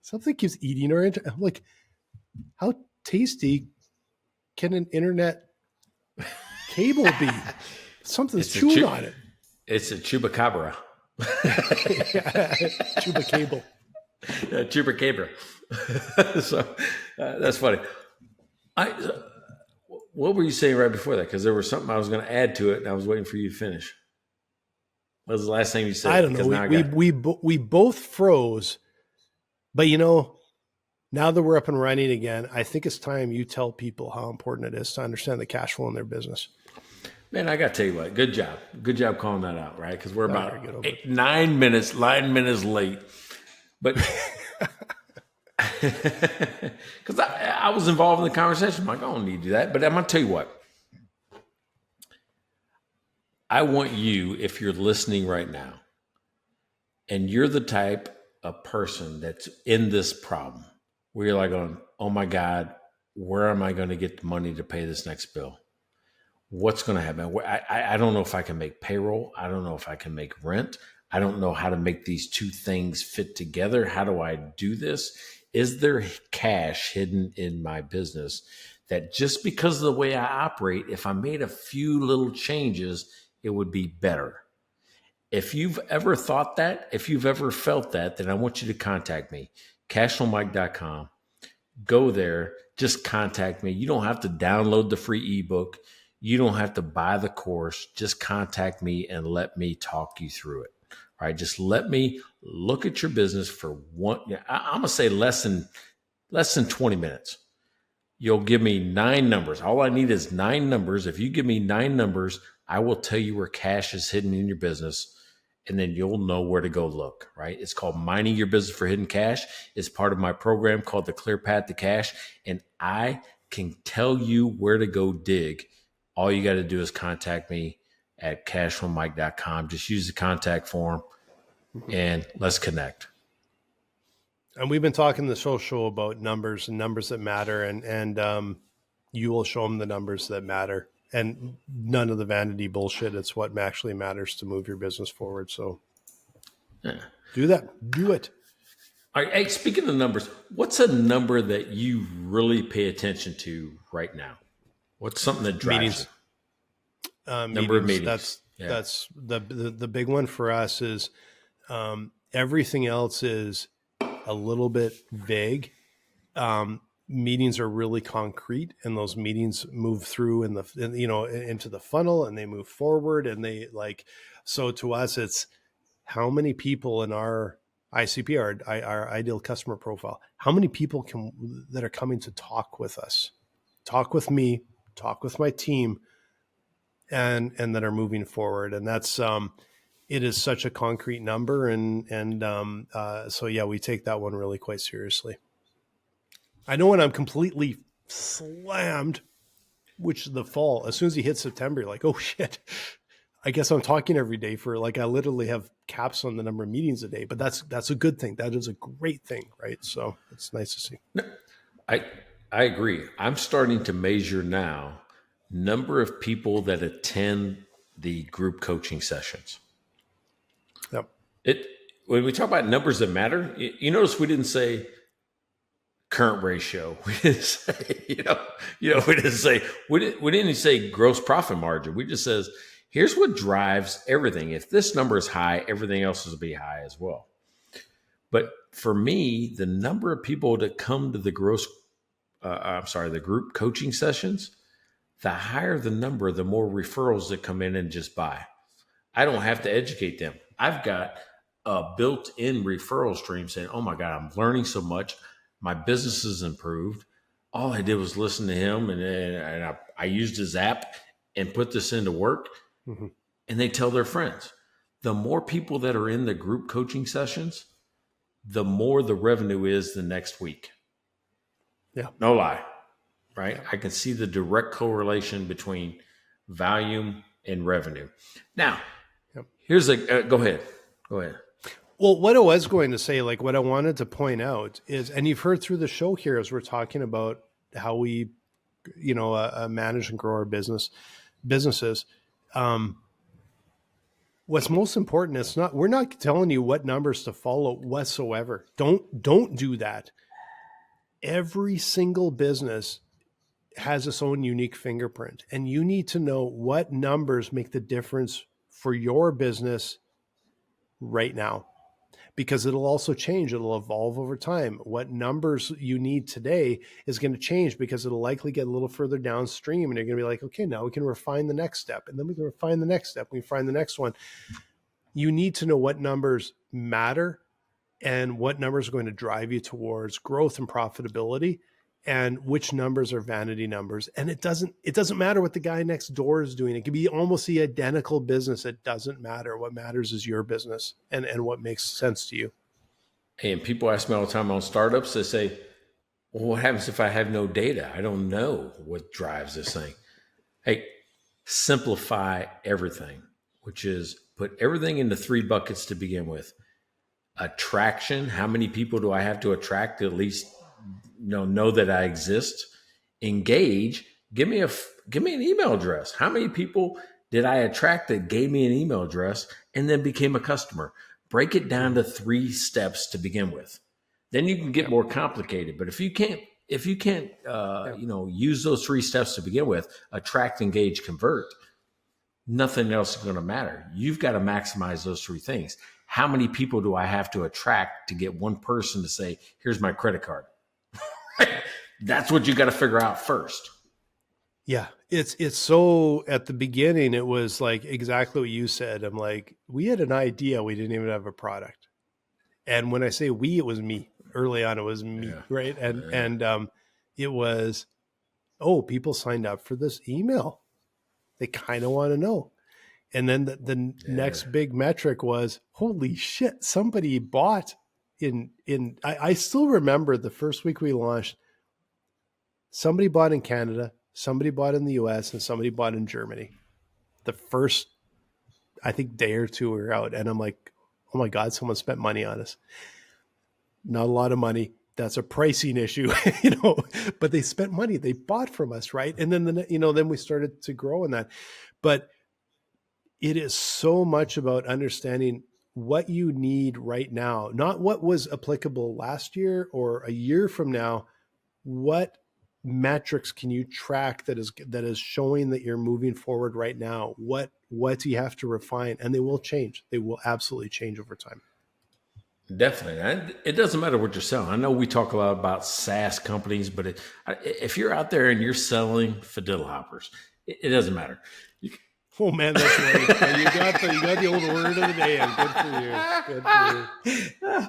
something keeps eating our internet. I'm like, how tasty can an internet cable be? Something's chewing on it. It's a chupacabra. Chuba cable. Chupacabra. So that's funny. What were you saying right before that? Because there was something I was going to add to it, and I was waiting for you to finish. What was the last thing you said? I don't know. We both froze, but now that we're up and running again, I think it's time you tell people how important it is to understand the cash flow in their business. Man, I got to tell you what, good job calling that out, right? Because we're about 9 minutes late. But because I was involved in the conversation, I'm like, I don't need to do that. But I'm going to tell you what. I want you, if you're listening right now, and you're the type of person that's in this problem, where you're like, oh my God, where am I going to get the money to pay this next bill? What's going to happen? I don't know if I can make payroll. I don't know if I can make rent. I don't know how to make these two things fit together. How do I do this? Is there cash hidden in my business that just because of the way I operate, if I made a few little changes, it would be better? If you've ever thought that, if you've ever felt that, then I want you to contact me, cashflowmike.com. Go there, just contact me. You don't have to download the free ebook. You don't have to buy the course. Just contact me and let me talk you through it. All right, just let me look at your business for one. I'm gonna say less than 20 minutes. You'll give me 9 numbers. All I need is 9 numbers. If you give me 9 numbers, I will tell you where cash is hidden in your business, and then you'll know where to go look, right? It's called Mining Your Business for Hidden Cash. It's part of my program called The Clear Path to Cash, and I can tell you where to go dig. All you got to do is contact me at cashflowmike.com. Just use the contact form and let's connect. And we've been talking this whole show about numbers and numbers that matter, and you will show them the numbers that matter, and none of the vanity bullshit. It's what actually matters to move your business forward. So do that. Do it. All right. Hey, speaking of numbers, what's a number that you really pay attention to right now? What's something that drives you? Number of meetings. That's the big one for us is everything else is a little bit vague. Meetings are really concrete, and those meetings move through into the funnel, and they move forward, and they so to us, it's how many people in our ICP, our ideal customer profile, how many people that are coming to talk with us, talk with me, talk with my team, and that are moving forward. And that's, it is such a concrete number. So yeah, we take that one really quite seriously. I know when I'm completely slammed, which is the fall, as soon as you hit September, you're like, oh shit, I guess I'm talking every day for I literally have caps on the number of meetings a day, but that's a good thing. That is a great thing. Right. So it's nice to see. No, I agree. I'm starting to measure now number of people that attend the group coaching sessions. Yep. When we talk about numbers that matter, you notice we didn't say current ratio. We didn't say, we didn't even say gross profit margin. We just says, here's what drives everything. If this number is high, everything else will be high as well. But for me, the number of people that come to the the group coaching sessions, the higher the number, the more referrals that come in and just buy. I don't have to educate them. I've got a built-in referral stream saying, oh my God, I'm learning so much. My business has improved. All I did was listen to him, and I used his app and put this into work. Mm-hmm. And they tell their friends. The more people that are in the group coaching sessions, the more the revenue is the next week. Yeah. No lie. Right? Yeah. I can see the direct correlation between volume and revenue. Now, here's go ahead. Well, what I was going to say, what I wanted to point out is, and you've heard through the show here as we're talking about how we, manage and grow our businesses. What's most important is we're not telling you what numbers to follow whatsoever. Don't do that. Every single business has its own unique fingerprint, and you need to know what numbers make the difference for your business right now, because it'll also change. It'll evolve over time. What numbers you need today is going to change, because it'll likely get a little further downstream, and you're going to be like, okay, now we can refine the next step, and then we can refine the next step. We find the next one. You need to know what numbers matter and what numbers are going to drive you towards growth and profitability, and which numbers are vanity numbers. And it doesn't matter what the guy next door is doing. It could be almost the identical business. It doesn't matter. What matters is your business and what makes sense to you. And people ask me all the time on startups, they say, well, what happens if I have no data? I don't know what drives this thing. Hey, simplify everything, which is put everything into 3 buckets to begin with. Attraction. How many people do I have to attract to at least know that I exist? Engage. Give me an email address. How many people did I attract that gave me an email address and then became a customer? Break it down to 3 steps to begin with. Then you can get more complicated. But if you can't, use those 3 steps to begin with, attract, engage, convert, nothing else is going to matter. You've got to maximize those 3 things. How many people do I have to attract to get one person to say, here's my credit card? That's what you got to figure out first. Yeah. It's so at the beginning, it was like exactly what you said. I'm like, we had an idea. We didn't even have a product. And when I say we, it was me. Early on, it was me. Yeah. Right. And it was, people signed up for this email. They kind of want to know. And then the next big metric was, holy shit, somebody bought I still remember the first week we launched, somebody bought in Canada, somebody bought in the US, and somebody bought in Germany. The first, I think, day or two we were out. And I'm like, oh my God, someone spent money on us. Not a lot of money. That's a pricing issue, but they spent money. They bought from us, right? And then, then we started to grow in that. But it is so much about understanding what you need right now, not what was applicable last year or a year from now. What metrics can you track that is showing that you're moving forward right now? What do you have to refine? And they will change. They will absolutely change over time. Definitely. And it doesn't matter what you're selling. I know we talk a lot about SaaS companies, but if you're out there and you're selling fiddle hoppers, it doesn't matter. Oh man, that's right. You got the old word of the day. Good for you.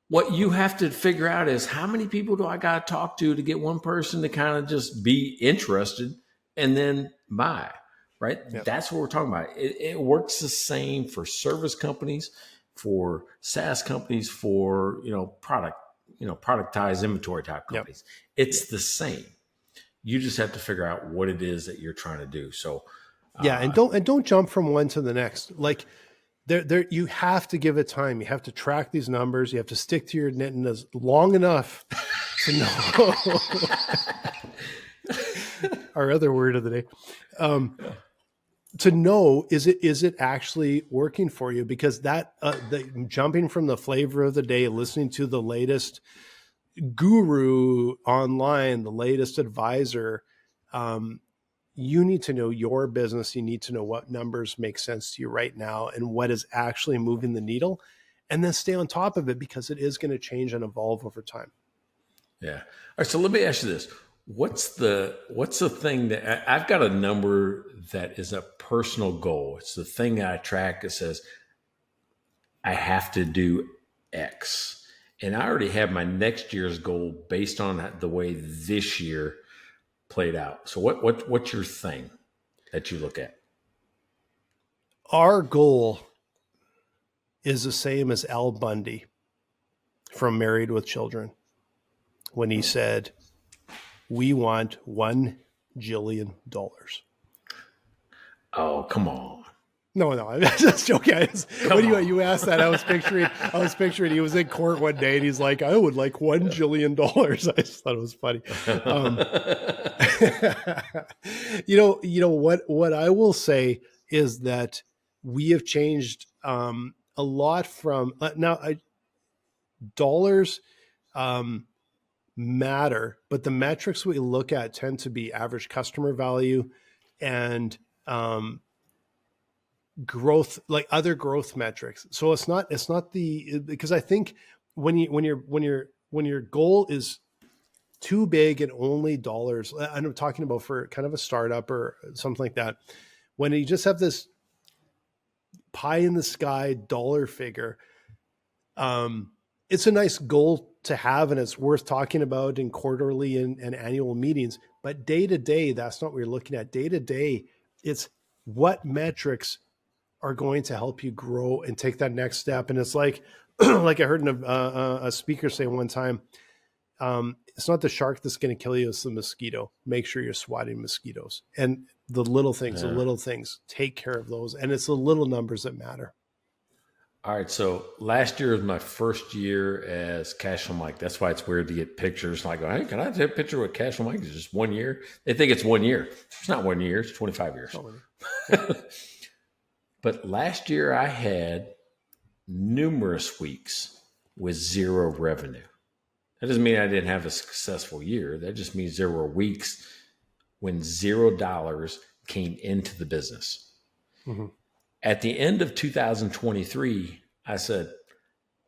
What you have to figure out is how many people do I got to talk to get one person to kind of just be interested and then buy, right? Yep. That's what we're talking about. It works the same for service companies, for SaaS companies, for, productized inventory type companies. Yep. It's the same. You just have to figure out what it is that you're trying to do. So, and don't jump from one to the next. Like there, you have to give it time. You have to track these numbers. You have to stick to your knitting as long enough to know. Our other word of the day. To know, is it actually working for you? Because that jumping from the flavor of the day, listening to the latest guru online, the latest advisor, you need to know your business. You need to know what numbers make sense to you right now and what is actually moving the needle, and then stay on top of it because it is going to change and evolve over time. Yeah. All right. So let me ask you this. What's the thing that I've got a number that is a personal goal? It's the thing that I track that says I have to do X. And I already have my next year's goal based on the way this year played out. So what's your thing that you look at? Our goal is the same as Al Bundy from Married with Children when he said, we want $1 jillion. Oh, come on. No, I'm just joking. When you asked that, I was picturing he was in court one day and he's like, I would like $1 jillion. I just thought it was funny. What I will say is that we have changed a lot from dollars matter, but the metrics we look at tend to be average customer value and growth, like other growth metrics. So it's not because I think when your goal is too big and only dollars, I'm talking about for kind of a startup or something like that, when you just have this pie in the sky dollar figure, it's a nice goal to have, and it's worth talking about in quarterly and annual meetings. But day to day, that's not what we're looking at. Day to day, it's what metrics are going to help you grow and take that next step. And it's like, like I heard a speaker say one time, it's not the shark that's going to kill you, it's the mosquito. Make sure you're swatting mosquitoes. And the little things, take care of those. And it's the little numbers that matter. All right. So last year was my first year as Casual Mike. That's why it's weird to get pictures. Like, hey, can I take a picture with Casual Mike? It's just 1 year. They think it's 1 year. It's not 1 year. It's 25 years. But last year I had numerous weeks with zero revenue. That doesn't mean I didn't have a successful year. That just means there were weeks when $0 came into the business. Mm-hmm. At the end of 2023, I said,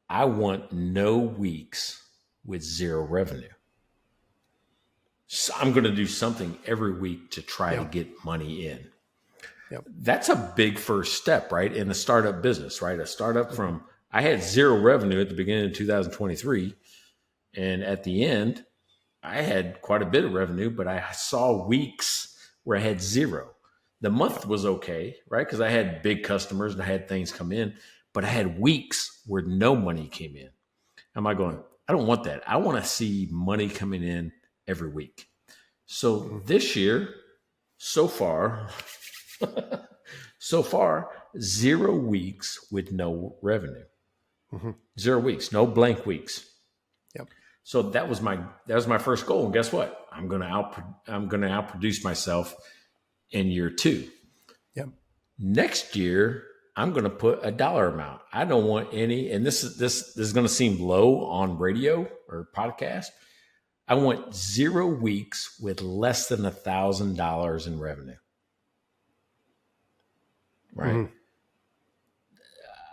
I want no weeks with zero revenue. So I'm going to do something every week to try to get money in. Yep. That's a big first step, right? In a startup business, right? A startup from, I had zero revenue at the beginning of 2023. And at the end, I had quite a bit of revenue, but I saw weeks where I had zero. The month was okay, right? Because I had big customers and I had things come in, but I had weeks where no money came in. Am I going, I don't want that. I want to see money coming in every week. So this year, so far, 0 weeks with no revenue. 0 weeks, no blank weeks. Yep. So that was my first goal. And guess what? I'm going to outproduce myself in year 2. Yep. Next year, I'm going to put a dollar amount. I don't want any, and this is going to seem low on radio or podcast. I want 0 weeks with less than $1,000 in revenue. Right. Mm-hmm.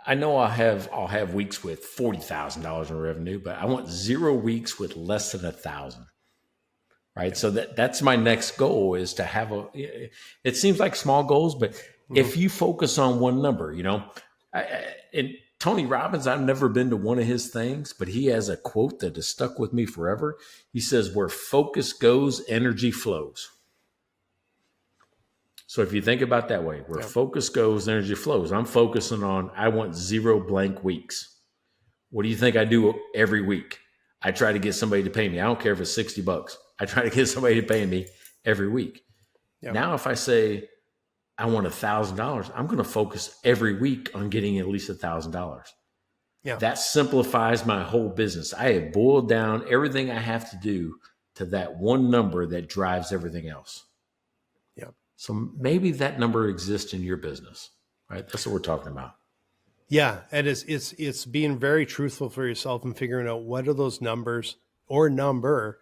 I know I'll have weeks with $40,000 in revenue, but I want 0 weeks with less than 1,000. Right. So that's my next goal, is to have it seems like small goals, but if you focus on one number, and Tony Robbins, I've never been to one of his things, but he has a quote that has stuck with me forever. He says, where focus goes, energy flows. So if you think about that way, where focus goes, energy flows. I'm focusing on, I want 0 blank weeks. What do you think I do every week? I try to get somebody to pay me. I don't care if it's $60. I try to get somebody to pay me every week. Yep. Now, if I say I want $1,000, I'm going to focus every week on getting at least $1,000. Yeah. That simplifies my whole business. I have boiled down everything I have to do to that one number that drives everything else. Yeah. So maybe that number exists in your business, right? That's what we're talking about. Yeah, and it's being very truthful for yourself and figuring out what are those numbers or number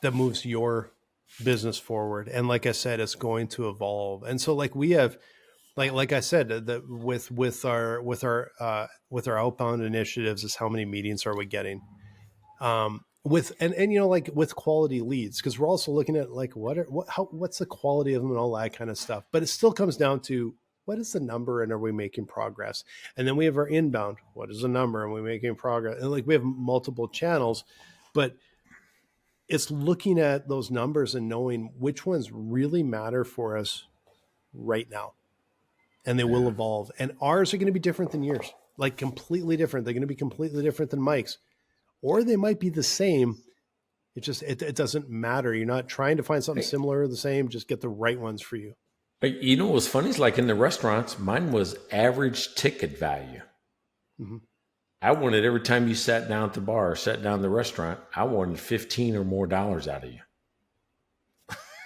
that moves your business forward. And like I said, it's going to evolve. And so like we have, like I said, that with our outbound initiatives is how many meetings are we getting? With quality leads, because we're also looking at like what's the quality of them and all that kind of stuff. But it still comes down to, what is the number and are we making progress? And then we have our inbound. What is the number and are we making progress? And like we have multiple channels, but it's looking at those numbers and knowing which ones really matter for us right now. And they will evolve. And ours are going to be different than yours, like completely different. They're going to be completely different than Mike's, or they might be the same. It doesn't matter. You're not trying to find something similar or the same. Just get the right ones for you. You know what's funny is, like in the restaurants, mine was average ticket value. Mm-hmm. I wanted, every time you sat down at the bar or sat down at the restaurant, I wanted $15 or more out of you.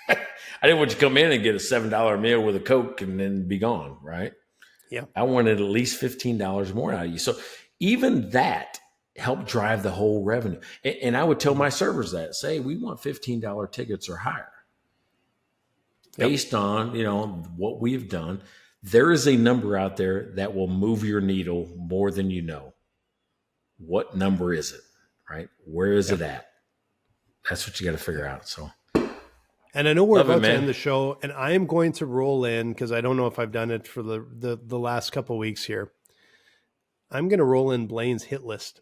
I didn't want you to come in and get a $7 meal with a Coke and then be gone, right? Yeah. I wanted at least $15 more out of you. So even that helped drive the whole revenue. And I would tell my servers that, say, we want $15 tickets or higher. Based on, what we've done, there is a number out there that will move your needle more than you know. What number is it, right? Where is it at? That's what you got to figure out. So, and I know we're about to end the show, and I am going to roll in, because I don't know if I've done it for the last couple of weeks here. I'm going to roll in Blaine's hit list.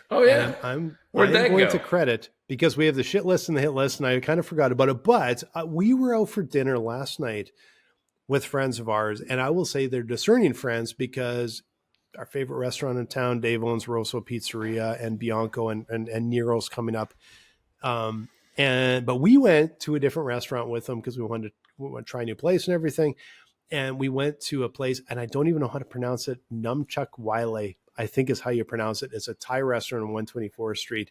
Oh yeah, I'm going to credit, because we have the shit list and the hit list, and I kind of forgot about it. But we were out for dinner last night with friends of ours, and I will say they're discerning friends, because our favorite restaurant in town, Dave owns Rosso Pizzeria, and Bianco and Nero's coming up. But we went to a different restaurant with them because we wanted to try a new place and everything. and we went to a place, and I don't even know how to pronounce it. Numchuck Wiley, I think is how you pronounce it. It's a Thai restaurant on 124th Street.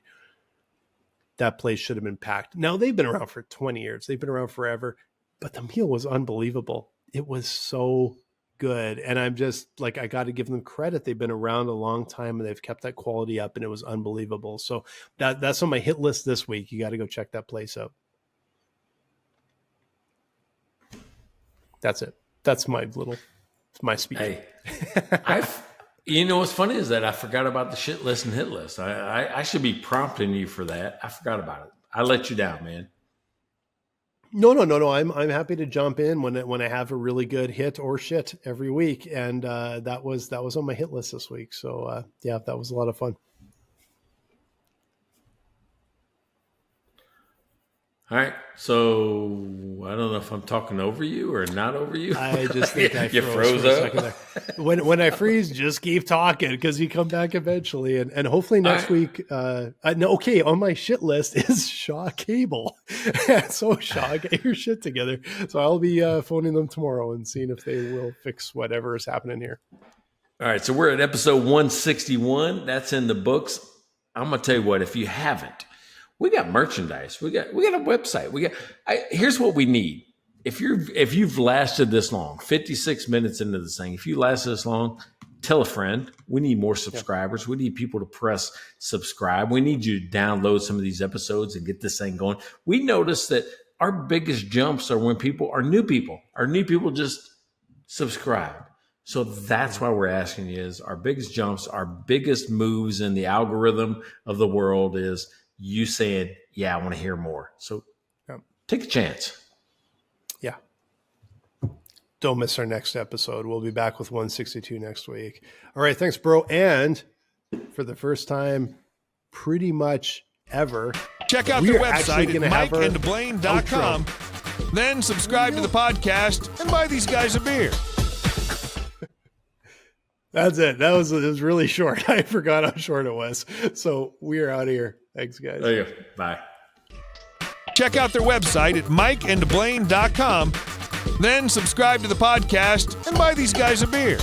That place should have been packed. Now, they've been around for 20 years. They've been around forever, but the meal was unbelievable. It was so good. And I'm just like, I got to give them credit. They've been around a long time and they've kept that quality up, and it was unbelievable. So that's on my hit list this week. You got to go check that place out. That's it. That's my speech. Hey, you know, what's funny is that I forgot about the shit list and hit list. I should be prompting you for that. I forgot about it. I let you down, man. No. I'm happy to jump in when I have a really good hit or shit every week, and that was on my hit list this week. So yeah, that was a lot of fun. All right, so I don't know if I'm talking over you or not over you. I just think I you froze for a up. second there. When I freeze, just keep talking because you come back eventually, and hopefully next week. Okay, on my shit list is Shaw Cable. So Shaw, get your shit together. So I'll be phoning them tomorrow and seeing if they will fix whatever is happening here. All right, so we're at episode 161. That's in the books. I'm gonna tell you what. If you haven't, we got merchandise. We got a website. Here's what we need. If you've lasted this long, 56 minutes into this thing, if you lasted this long, tell a friend. We need more subscribers. We need people to press subscribe. We need you to download some of these episodes and get this thing going. We noticed that our biggest jumps are when people are new people. Our new people just subscribe. So that's why we're asking you is our biggest jumps, our biggest moves in the algorithm of the world is you saying, yeah, I want to hear more. So take a chance. Yeah. Don't miss our next episode. We'll be back with 162 next week. All right. Thanks, bro. And for the first time pretty much ever, check out their website at mikeandblaine.com. Then subscribe to the podcast and buy these guys a beer. That's it. It was really short. I forgot how short it was. So we are out of here. Thanks, guys. There you go. Bye. Check out their website at mikeandblaine.com. Then subscribe to the podcast and buy these guys a beer.